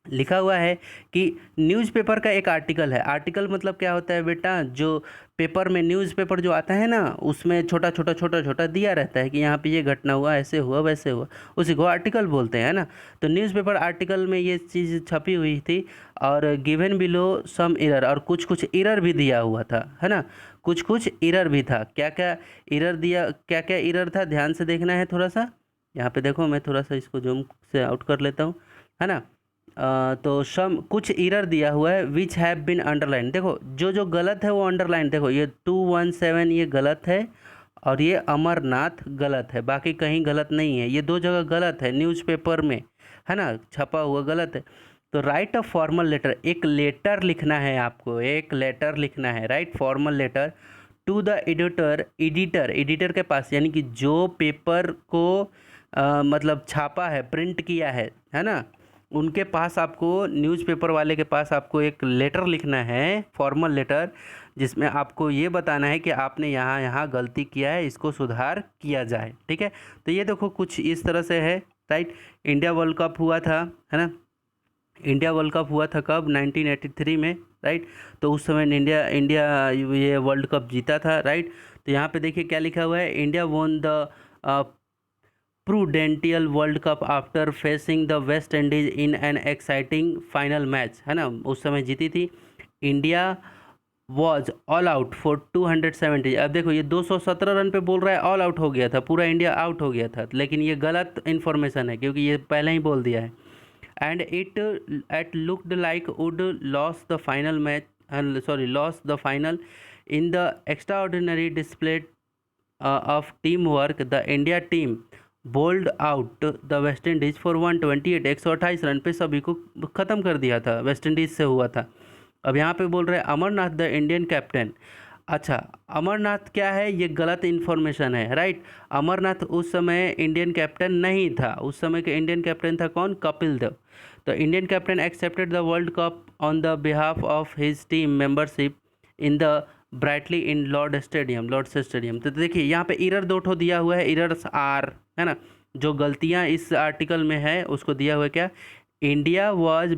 लिखा हुआ है कि न्यूज़पेपर का एक आर्टिकल है। आर्टिकल मतलब क्या होता है बेटा, जो पेपर में न्यूज़पेपर जो आता है ना उसमें छोटा छोटा छोटा छोटा दिया रहता है कि यहाँ पे ये घटना हुआ, ऐसे हुआ वैसे हुआ, उसी को आर्टिकल बोलते हैं, है ना। तो न्यूज़पेपर आर्टिकल में ये चीज़ छपी हुई थी और गिवन बिलो सम एरर, और कुछ कुछ एरर भी दिया हुआ था, है ना, कुछ कुछ एरर भी था। क्या क्या एरर दिया, क्या क्या एरर था, ध्यान से देखना है थोड़ा सा। यहाँ पे देखो मैं थोड़ा सा इसको जूम से आउट कर लेता हूँ, है ना। तो सम कुछ एरर दिया हुआ है विच हैव बिन अंडरलाइन। देखो जो जो गलत है वो अंडरलाइन, देखो ये 217 ये गलत है और ये अमरनाथ गलत है, बाकी कहीं गलत नहीं है। ये दो जगह गलत है न्यूज़पेपर में, है ना, छपा हुआ गलत है। तो राइट अ फॉर्मल लेटर, एक लेटर लिखना है आपको, एक लेटर लिखना है, right, formal letter to the editor, editor के पास, यानी कि जो पेपर को मतलब छापा है, प्रिंट किया है ना, उनके पास आपको, न्यूज़पेपर वाले के पास आपको एक लेटर लिखना है, फॉर्मल लेटर, जिसमें आपको ये बताना है कि आपने यहाँ यहाँ गलती किया है, इसको सुधार किया जाए, ठीक है। तो ये देखो कुछ इस तरह से है, राइट। इंडिया वर्ल्ड कप हुआ था, है ना, इंडिया वर्ल्ड कप हुआ था कब, 1983 में, राइट। तो उस समय इंडिया इंडिया ये वर्ल्ड कप जीता था, राइट। तो यहाँ पे देखिए क्या लिखा हुआ है, India won the Prudential World Cup after facing the West Indies in an exciting final match, है ना, उस समय जीती थी। India was all out for 270। अब देखो ये 217 रन पे बोल रहा है ऑल आउट हो गया था, पूरा इंडिया आउट हो गया था, लेकिन ये गलत इन्फॉर्मेशन है क्योंकि ये पहले ही बोल दिया है। And it looked like would loss the final match, loss the final in the extraordinary display of team work the India team bold out the West Indies for 128, 128 run पे सभी को ख़त्म कर दिया था, वेस्ट इंडीज़ से हुआ था। अब यहाँ पे बोल रहे हैं अमरनाथ द इंडियन कैप्टन। अच्छा, अमरनाथ क्या है, ये गलत इन्फॉर्मेशन है, राइट। अमरनाथ उस समय इंडियन कैप्टन नहीं था, उस समय के इंडियन कैप्टन था कौन, कपिल देव। तो Indian captain accepted the world cup on the behalf of his team membership in the brightly in Lord's stadium. तो देखिए यहाँ पे एरर दो ठो दिया हुआ है, एरर्स आर, है ना, जो गलतियाँ इस आर्टिकल में है उसको दिया हुआ है क्या, इंडिया वॉज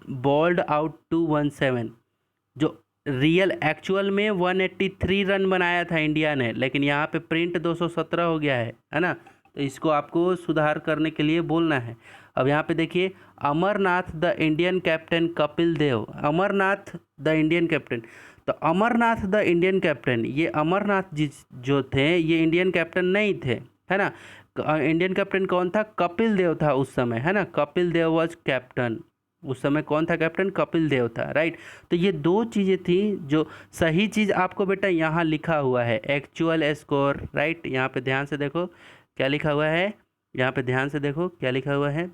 बॉल्ड आउट 217, जो रियल एक्चुअल में 183 रन बनाया था इंडिया ने, लेकिन यहाँ पे प्रिंट 217 हो गया है ना। तो इसको आपको सुधार करने के लिए बोलना है। अब यहाँ पे देखिए Amarnath the Indian captain Kapil Dev, Amarnath the Indian captain. तो अमरनाथ द इंडियन कैप्टन, ये अमरनाथ जी जो थे ये इंडियन कैप्टन नहीं थे, है ना। इंडियन कैप्टन कौन था, कपिल देव था उस समय, है ना, कपिल देव वाज कैप्टन। उस समय कौन था कैप्टन, कपिल देव था, राइट। तो ये दो चीज़ें थी जो सही चीज़ आपको बेटा यहाँ लिखा हुआ है, एक्चुअल स्कोर, राइट। यहाँ पे ध्यान से देखो क्या लिखा हुआ है, यहाँ पे ध्यान से देखो क्या लिखा हुआ है,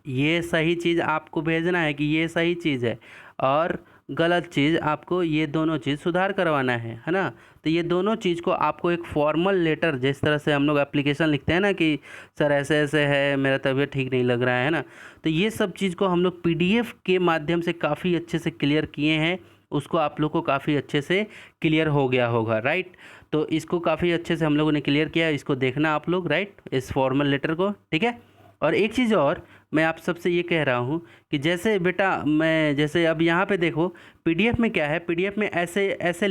ये सही चीज़ आपको भेजना है कि ये सही चीज़ है, और गलत चीज़ आपको ये दोनों चीज़ सुधार करवाना है ना। तो ये दोनों चीज़ को आपको एक फॉर्मल लेटर, जिस तरह से हम लोग एप्लीकेशन लिखते हैं ना कि सर ऐसे ऐसे है, मेरा तबीयत ठीक नहीं लग रहा है ना, तो ये सब चीज़ को हम लोग पीडीएफ के माध्यम से काफ़ी अच्छे से क्लियर किए हैं, उसको आप लोग को काफ़ी अच्छे से क्लियर हो गया होगा, राइट। तो इसको काफ़ी अच्छे से हम लोगों ने क्लियर किया, इसको देखना आप लोग, राइट, इस फॉर्मल लेटर को, ठीक है। और एक चीज़ और मैं आप सबसे ये कह रहा हूँ कि जैसे बेटा मैं जैसे अब यहाँ पे देखो पीडीएफ में क्या है, पीडीएफ में ऐसे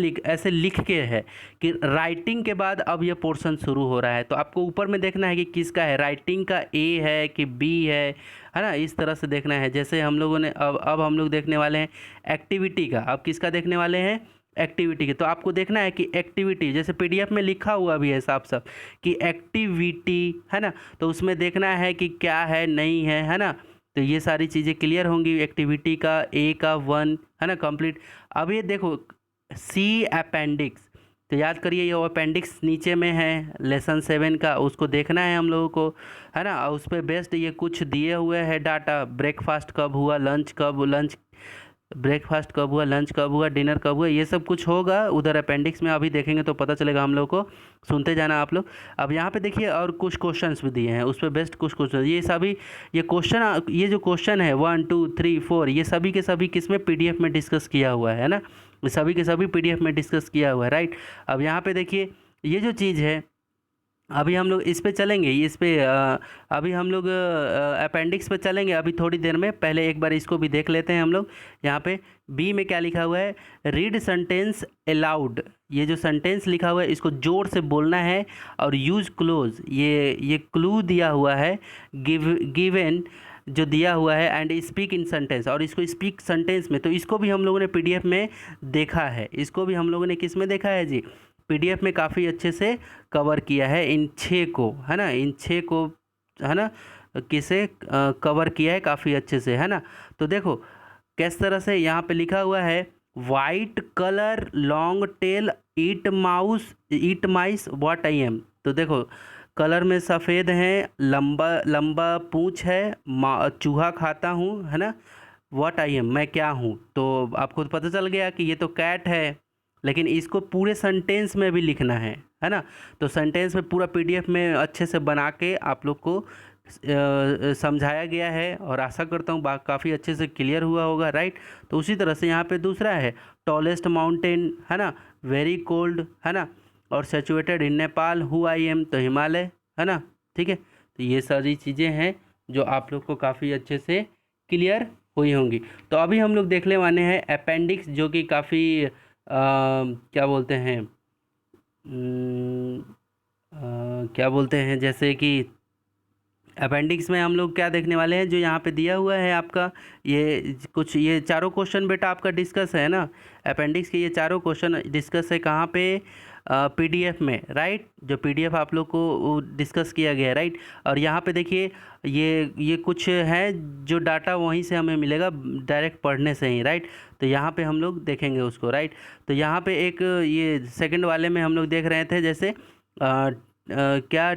लिख के है कि राइटिंग के बाद अब ये पोर्शन शुरू हो रहा है। तो आपको ऊपर में देखना है कि किसका है, राइटिंग का ए है कि बी है ना, इस तरह से देखना है। जैसे हम लोगों ने अब हम लोग देखने वाले हैं एक्टिविटी का, अब किसका देखने वाले हैं, एक्टिविटी की। तो आपको देखना है कि एक्टिविटी जैसे पीडीएफ में लिखा हुआ भी है साफ साफ कि एक्टिविटी, है ना, तो उसमें देखना है कि क्या है नहीं है ना। तो ये सारी चीज़ें क्लियर होंगी, एक्टिविटी का ए का 1, है ना, कंप्लीट। अब ये देखो सी अपेंडिक्स, तो याद करिए, ये अपेंडिक्स नीचे में है लेसन 7 का, उसको देखना है हम लोगों को, है ना। और उस पर बेस्ड ये कुछ दिए हुए हैं डाटा, ब्रेकफास्ट कब हुआ, ब्रेकफास्ट कब हुआ, लंच कब हुआ, डिनर कब हुआ, ये सब कुछ होगा उधर अपेंडिक्स में, अभी देखेंगे तो पता चलेगा हम लोग को, सुनते जाना आप लोग। अब यहाँ पे देखिए और कुछ क्वेश्चंस भी दिए हैं, उस पर बेस्ट कुछ क्वेश्चन, ये सभी ये जो क्वेश्चन है 1 2 3 4, ये सभी के सभी किस में, पीडीएफ में डिस्कस किया हुआ है ना, ये सभी के सभी पीडीएफ में डिस्कस किया हुआ है, राइट। अब यहाँ पे देखिए ये जो चीज़ है, अभी हम लोग इस पे चलेंगे, इस पे अभी हम लोग अपेंडिक्स पे चलेंगे अभी थोड़ी देर में, पहले एक बार इसको भी देख लेते हैं हम लोग। यहाँ पे बी में क्या लिखा हुआ है, रीड सेंटेंस अलाउड, ये जो सेंटेंस लिखा हुआ है इसको जोर से बोलना है, और यूज़ क्लोज, ये क्लू दिया हुआ है, गिवन जो दिया हुआ है, एंड स्पीक इन सेंटेंस, और इसको स्पीक सेंटेंस में, तो इसको भी हम लोगों ने पीडीएफ में देखा है, इसको भी हम लोगों ने किस में देखा है जी, पीडीएफ में काफ़ी अच्छे से कवर किया है इन 6 को, है ना, इन 6 को, है ना, किसे कवर किया है काफ़ी अच्छे से, है ना। तो देखो किस तरह से यहाँ पे लिखा हुआ है, white colour long tail eat mice what I am, तो देखो कलर में सफ़ेद हैं, लंबा लंबा पूंछ है, चूहा खाता हूँ, है ना, व्हाट आई एम, मैं क्या हूँ, तो आपको तो पता चल गया कि ये तो कैट है, लेकिन इसको पूरे सेंटेंस में भी लिखना है ना। तो सेंटेंस में पूरा पीडीएफ में अच्छे से बना के आप लोग को समझाया गया है, और आशा करता हूँ काफ़ी अच्छे से क्लियर हुआ होगा, राइट। तो उसी तरह से यहाँ पे दूसरा है टॉलेस्ट माउंटेन, है ना, वेरी कोल्ड, है ना, और situated in Nepal, who I am, तो हिमालय, है ना, ठीक है। तो ये सारी चीज़ें हैं जो आप लोग को काफ़ी अच्छे से क्लियर हुई होंगी। तो अभी हम लोग देखने वाले हैं अपेंडिक्स, जो कि काफ़ी क्या बोलते हैं, क्या बोलते हैं, जैसे कि अपेंडिक्स में हम लोग क्या देखने वाले हैं, जो यहाँ पे दिया हुआ है आपका, ये चारों क्वेश्चन बेटा आपका डिस्कस है ना, अपेंडिक्स के ये चारों क्वेश्चन डिस्कस है कहाँ पे, पीडीएफ में, राइट, जो पीडीएफ आप लोग को डिस्कस किया गया है, राइट। और यहाँ पे देखिए ये कुछ है जो डाटा वहीं से हमें मिलेगा डायरेक्ट पढ़ने से ही, राइट। तो यहाँ पे हम लोग देखेंगे उसको, राइट। तो यहाँ पे एक ये सेकंड वाले में हम लोग देख रहे थे, जैसे क्या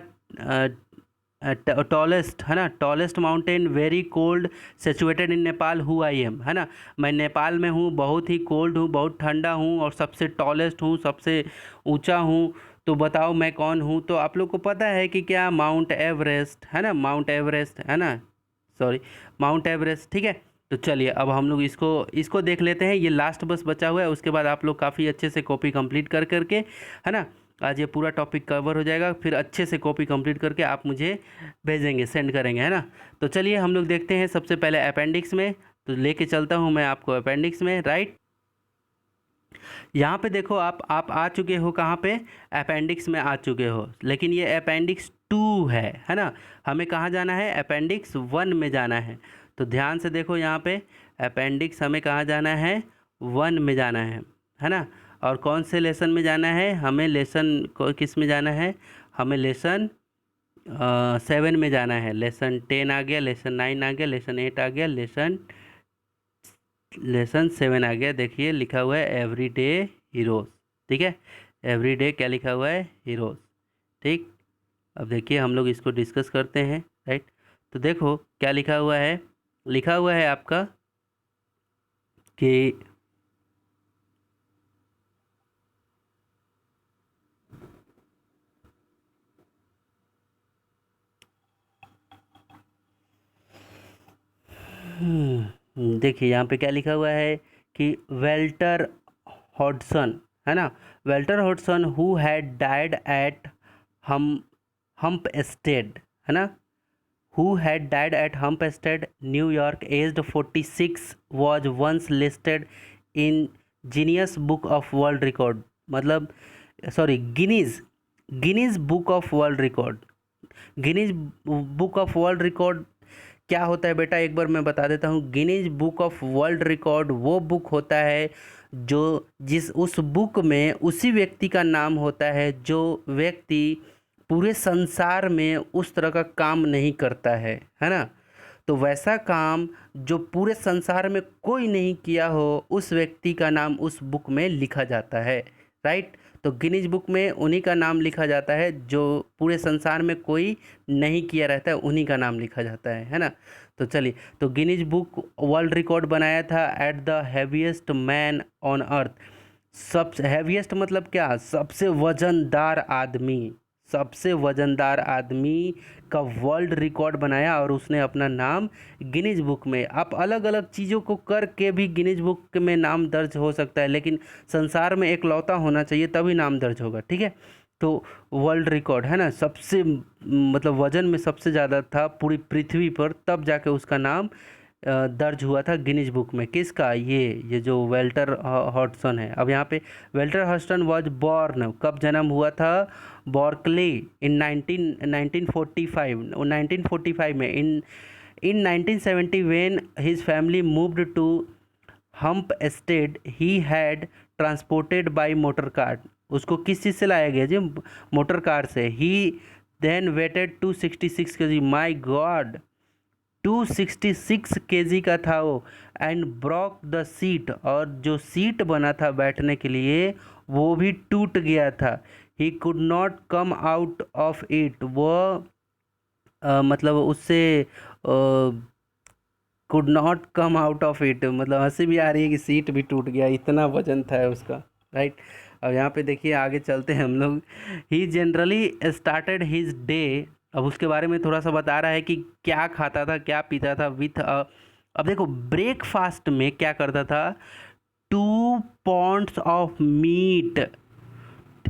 टॉलेस्ट, है ना, tallest mountain very cold situated in Nepal, who I am, है ना, मैं नेपाल में हूँ, बहुत ही कोल्ड हूँ, बहुत ठंडा हूँ, और सबसे टॉलेस्ट हूँ, सबसे ऊंचा हूँ, तो बताओ मैं कौन हूँ। तो आप लोग को पता है कि क्या, माउंट एवरेस्ट, है ना, माउंट एवरेस्ट, है ना, सॉरी, माउंट एवरेस्ट, ठीक है। तो चलिए अब हम लोग इसको देख लेते हैं, ये लास्ट बस बचा हुआ है, उसके बाद आप लोग काफ़ी अच्छे से कॉपी कंप्लीट करके, है ना, आज ये पूरा टॉपिक कवर हो जाएगा, फिर अच्छे से कॉपी कंप्लीट करके आप मुझे भेजेंगे, सेंड करेंगे, है ना। तो चलिए हम लोग देखते हैं सबसे पहले अपेंडिक्स में, तो लेके चलता हूँ मैं आपको अपेंडिक्स में, राइट। यहाँ पे देखो आप आ चुके हो, कहाँ पे, अपेंडिक्स में आ चुके हो, लेकिन ये अपेंडिक्स 2 है ना, हमें कहाँ जाना है, अपेंडिक्स 1 में जाना है। तो ध्यान से देखो यहाँ पे, अपेंडिक्स हमें कहाँ जाना है, 1 में जाना है ना। और कौन से लेसन में जाना है, हमें लेसन किस में जाना है, हमें लेसन 7 में जाना है, लेसन 10 आ गया, लेसन 9 आ गया, लेसन 8 आ गया, लेसन 7 आ गया। देखिए लिखा हुआ है एवरीडे हीरोज़, ठीक है, एवरीडे क्या लिखा हुआ है, हीरोज़, ठीक। अब देखिए हम लोग इसको डिस्कस करते हैं, राइट। तो देखो क्या लिखा हुआ है आपका कि देखिए यहाँ पे क्या लिखा हुआ है कि वेल्टर हॉडसन, है ना, Walter Hodson who had died at Hampstead, है ना, who had died at Hampstead New York aged 46 was once listed in Guinness book of world record, मतलब sorry Guinness book of world record. Guinness book of world record क्या होता है बेटा, एक बार मैं बता देता हूँ। Guinness book of world record वो बुक होता है उस बुक में उसी व्यक्ति का नाम होता है जो व्यक्ति पूरे संसार में उस तरह का काम नहीं करता है ना। तो वैसा काम जो पूरे संसार में कोई नहीं किया हो, उस व्यक्ति का नाम उस बुक में लिखा जाता है, राइट। तो गिनीज बुक में उन्हीं का नाम लिखा जाता है जो पूरे संसार में कोई नहीं किया रहता है, उन्हीं का नाम लिखा जाता है ना। तो चलिए, तो गिनीज बुक वर्ल्ड रिकॉर्ड बनाया था at the heaviest man on earth. सबसे हैवीएस्ट मतलब क्या, सबसे वजनदार आदमी, सबसे वजनदार आदमी का वर्ल्ड रिकॉर्ड बनाया और उसने अपना नाम गिनीज बुक में। आप अलग अलग चीज़ों को करके भी गिनीज बुक में नाम दर्ज हो सकता है, लेकिन संसार में एक लौता होना चाहिए तभी नाम दर्ज होगा, ठीक है। तो वर्ल्ड रिकॉर्ड है ना, सबसे मतलब वजन में सबसे ज़्यादा था पूरी पृथ्वी पर, तब जाके उसका नाम दर्ज हुआ था गिनीज बुक में। किसका, ये जो वेल्टर हॉडसन है। अब यहाँ पे वेल्टर हॉडसन वॉज बॉर्न, कब जन्म हुआ था, बॉर्कले इन 1945, 1945 में। In 1970 when his family moved to Hampstead he had transported by motor car. उसको किस चीज़ से लाया गया जी, मोटर कार से। ही देन वेटेड 266 kg, माई गॉड 266 kg का था वो। एंड ब्रोक द सीट, और जो सीट बना था बैठने के लिए वो भी टूट गया था। He could not come out of it, वो मतलब उससे could not come out of it, मतलब हंसी भी आ रही है कि सीट भी टूट गया, इतना वजन था उसका, राइट। अब यहाँ पे देखिए आगे चलते हैं हम लोग। ही जनरली स्टार्टेड हिज डे, अब उसके बारे में थोड़ा सा बता रहा है कि क्या खाता था, क्या पीता था विथ अब देखो ब्रेकफास्ट में क्या करता था, 2 pounds ऑफ मीट।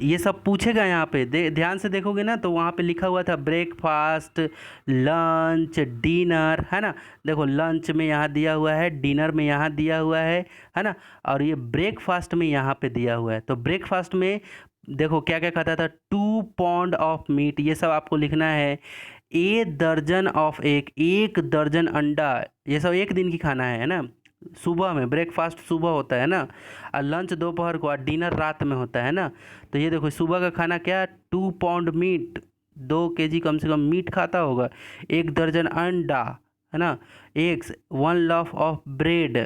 ये सब पूछेगा यहाँ पे, ध्यान से देखोगे ना तो वहाँ पे लिखा हुआ था ब्रेकफास्ट, लंच, डिनर, है ना। देखो लंच में यहाँ दिया हुआ है, डिनर में यहाँ दिया हुआ है ना, और ये ब्रेकफास्ट में यहाँ पे दिया हुआ है। तो ब्रेकफास्ट में देखो क्या क्या खाता था, 2 pound ऑफ मीट, ये सब आपको लिखना है। 1 दर्जन ऑफ एग, 1 दर्जन अंडा, ये सब एक दिन की खाना है ना। सुबह में ब्रेकफास्ट सुबह होता है ना, और लंच दोपहर को, और डिनर रात में होता है ना। तो ये देखो सुबह का खाना क्या, 2 pound मीट, 2 kg कम से कम मीट खाता होगा, 1 दर्जन अंडा, है ना, एग्स, 1 loaf ऑफ ब्रेड,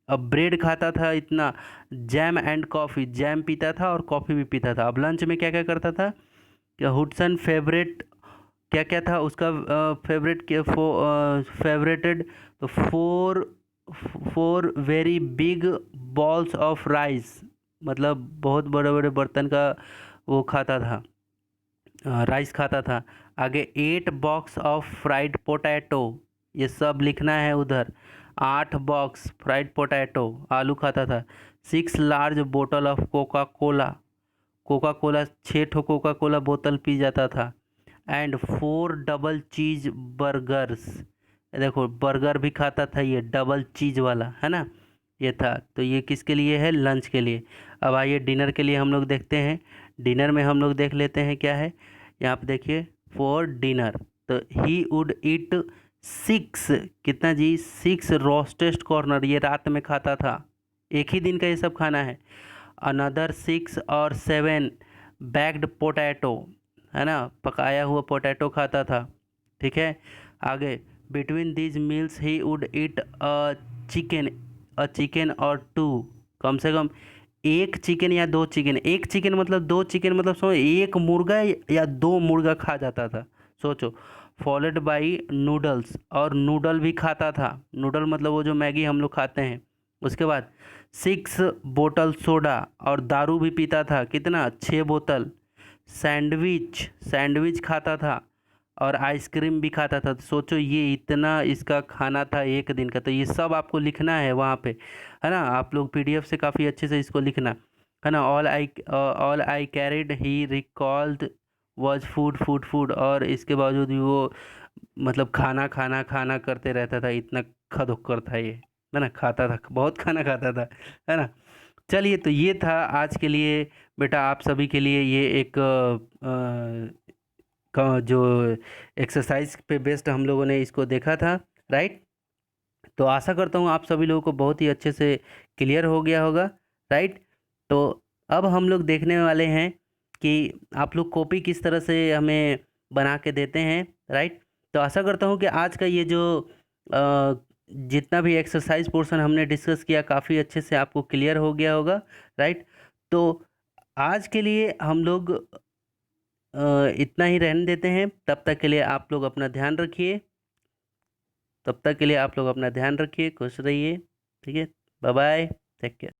अब ब्रेड खाता था इतना, जैम एंड कॉफ़ी, जैम पीता था और कॉफ़ी भी पीता था। अब लंच में क्या क्या करता था, क्या हुडसन फेवरेट, क्या क्या था उसका फेवरेट, के फेवरेटेड, तो four very big balls of rice, मतलब बहुत बड़े बड़े बर्तन का वो खाता था, राइस खाता था। आगे 8 बॉक्स ऑफ फ्राइड पोटैटो, ये सब लिखना है उधर, 8 बॉक्स फ्राइड पोटैटो, आलू खाता था। 6 लार्ज बोतल of Coca Cola, Coca Cola 6 Coca Cola बोतल पी जाता था। एंड 4 डबल चीज बर्गर्स, देखो बर्गर भी खाता था ये, डबल चीज वाला, है ना, ये था। तो ये किसके लिए है, लंच के लिए। अब आइए डिनर के लिए हम लोग देखते हैं। डिनर में हम लोग देख लेते हैं क्या है, यहाँ पे देखिए फॉर डिनर, तो ही वुड ईट 6, कितना जी, 6 रोस्टेड कॉर्नर, ये रात में खाता था, एक ही दिन का ये सब खाना है। अनदर 6 और 7 बैग्ड पोटैटो, है ना, पकाया हुआ पोटैटो खाता था, ठीक है। आगे between these meals he would eat chicken chicken और 2, कम से कम 1 चिकन या 2 चिकन, 1 चिकन मतलब 2 चिकन, मतलब सोचो 1 मुर्गा या 2 मुर्गा खा जाता था, सोचो। फॉलोड बाई नूडल्स, और नूडल भी खाता था, नूडल मतलब वो जो मैगी हम लोग खाते हैं। उसके बाद 6 बोतल सोडा, और दारू भी पीता था, कितना, 6 बोतल। सैंडविच, सैंडविच खाता था, और आइसक्रीम भी खाता था। तो सोचो ये इतना इसका खाना था एक दिन का। तो ये सब आपको लिखना है वहाँ पे, है ना। आप लोग पीडीएफ से काफ़ी अच्छे से इसको लिखना, है ना। All I carried he recalled was food food food, और इसके बावजूद भी वो मतलब खाना खाना खाना करते रहता था, इतना खदोक्कर था ये, है ना, खाता था, बहुत खाना खाता था, है ना। चलिए, तो ये था आज के लिए बेटा, आप सभी के लिए ये एक का जो एक्सरसाइज पे बेस्ड हम लोगों ने इसको देखा था, राइट। तो आशा करता हूँ आप सभी लोगों को बहुत ही अच्छे से क्लियर हो गया होगा, राइट। तो अब हम लोग देखने वाले हैं कि आप लोग कॉपी किस तरह से हमें बना के देते हैं, राइट। तो आशा करता हूँ कि आज का ये जो जितना भी एक्सरसाइज पोर्शन हमने डिस्कस किया काफ़ी अच्छे से आपको क्लियर हो गया होगा, राइट। तो आज के लिए हम लोग इतना ही रहने देते हैं। तब तक के लिए आप लोग अपना ध्यान रखिए। तब तक के लिए आप लोग अपना ध्यान रखिए, खुश रहिए। ठीक है, बाय बाय, टेक केयर।